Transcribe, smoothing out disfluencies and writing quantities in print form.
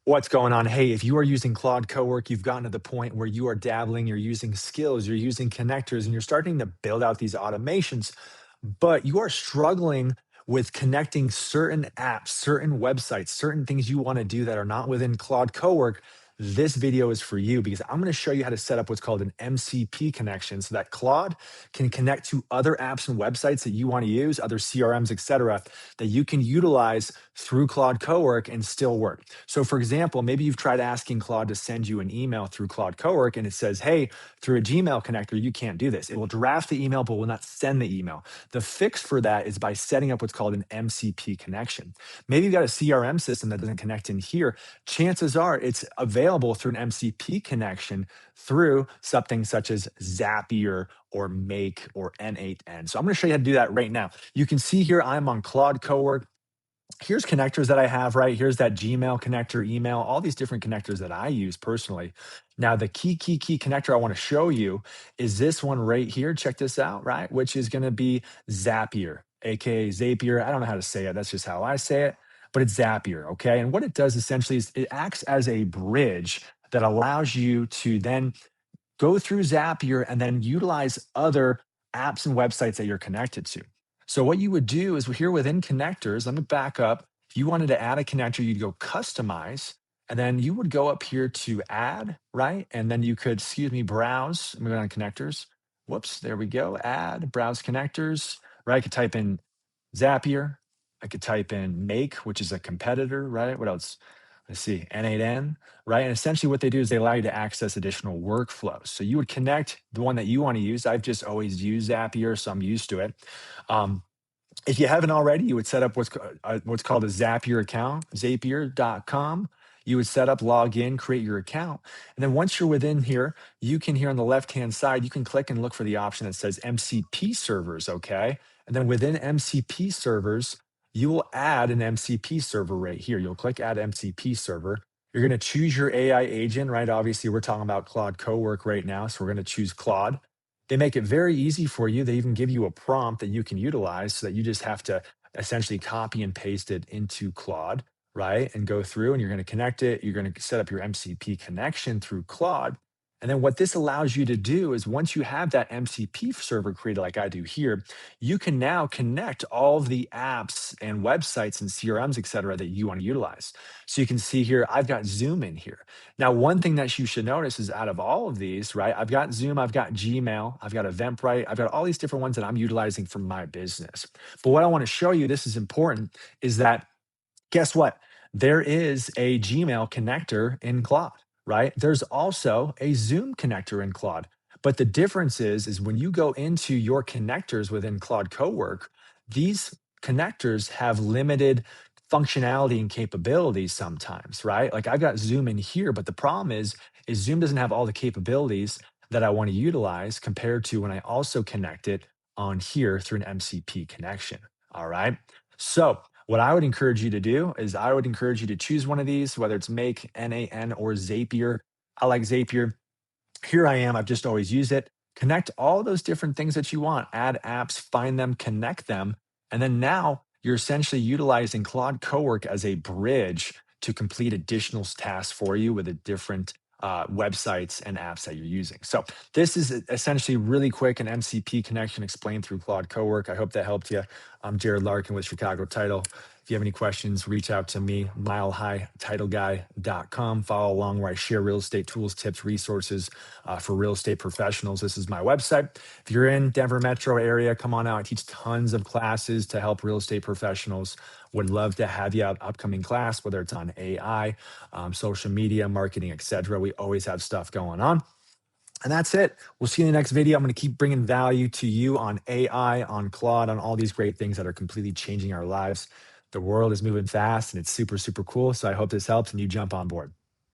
What's going on? Hey, if you are using Claude Cowork, you've gotten to the point where you are dabbling, you're using skills, you're using connectors, and you're starting to build out these automations, but you are struggling with connecting certain apps, certain websites, certain things you want to do that are not within Claude Cowork. This video is for you because I'm going to show you how to set up what's called an MCP connection so that Claude can connect to other apps and websites that you want to use, other CRMs, etc., that you can utilize through Claude Cowork and still work. So, for example, maybe you've tried asking Claude to send you an email through Claude Cowork and it says, hey, through a Gmail connector, you can't do this. It will draft the email, but will not send the email. The fix for that is by setting up what's called an MCP connection. Maybe you've got a CRM system that doesn't connect in here. Chances are it's available through an MCP connection through something such as Zapier or Make or N8N. So I'm going to show you how to do that right now. You can see here I'm on Claude Cowork. Here's connectors that I have, right? Here's that Gmail connector, email, all these different connectors that I use personally. Now, the key connector I want to show you is this one right here. Check this out, right? Which is going to be Zapier, aka Zapier. I don't know how to say it. That's just how I say it, but it's Zapier, okay? And what it does essentially is it acts as a bridge that allows you to then go through Zapier and then utilize other apps and websites that you're connected to. So what you would do is here within connectors, let me back up. If you wanted to add a connector, you'd go customize, and then you would go up here to add, right? And then you could, excuse me, browse. I'm going on connectors. Whoops, there we go. Add, browse connectors, right? I could type in Zapier. I could type in Make, which is a competitor, right? What else? Let's see, N8N, right? And essentially what they do is they allow you to access additional workflows. So you would connect the one that you want to use. I've just always used Zapier, so I'm used to it. Um, if you haven't already, you would set up what's called a Zapier account, zapier.com. You would set up, log in, create your account. And then once you're within here, you can here on the left-hand side, you can click and look for the option that says MCP servers, okay? And then within MCP servers, you will add an MCP server right here. You'll click add MCP server. You're going to choose your AI agent, right? Obviously, we're talking about Claude Cowork right now, so we're going to choose Claude. They make it very easy for you. They even give you a prompt that you can utilize so that you just have to essentially copy and paste it into Claude, right? And go through and you're going to connect it. You're going to set up your MCP connection through Claude. And then what this allows you to do is once you have that MCP server created, like I do here, you can now connect all of the apps and websites and CRMs, et cetera, that you want to utilize. So you can see here, I've got Zoom in here. Now, one thing that you should notice is out of all of these, right? I've got Zoom, I've got Gmail, I've got Eventbrite, I've got all these different ones that I'm utilizing for my business. But what I want to show you, this is important, is that guess what? There is a Gmail connector in Claude, right? There's also a Zoom connector in Claude. But the difference is when you go into your connectors within Claude Cowork, these connectors have limited functionality and capabilities sometimes, right? Like I've got Zoom in here, but the problem is Zoom doesn't have all the capabilities that I want to utilize compared to when I also connect it on here through an MCP connection. All right. So what I would encourage you to do is I would encourage you to choose one of these, whether it's Make, NAN, or Zapier. I like Zapier. Here I am. I've just always used it. Connect all those different things that you want, add apps, find them, connect them. And then now you're essentially utilizing Claude Cowork as a bridge to complete additional tasks for you with the different websites and apps that you're using. So this is essentially really quick an MCP connection explained through Claude Cowork. I hope that helped you. I'm Jared Larkin with Chicago Title. If you have any questions, reach out to me, milehighTitleGuy.com. Follow along where I share real estate tools, tips, resources for real estate professionals. This is my website. If you're in Denver metro area, come on out. I teach tons of classes to help real estate professionals. Would love to have you upcoming class, whether it's on AI, social media, marketing, etc. We always have stuff going on. And that's it. We'll see you in the next video. I'm going to keep bringing value to you on AI, on Claude, on all these great things that are completely changing our lives. The world is moving fast and it's super, super cool. So I hope this helps and you jump on board.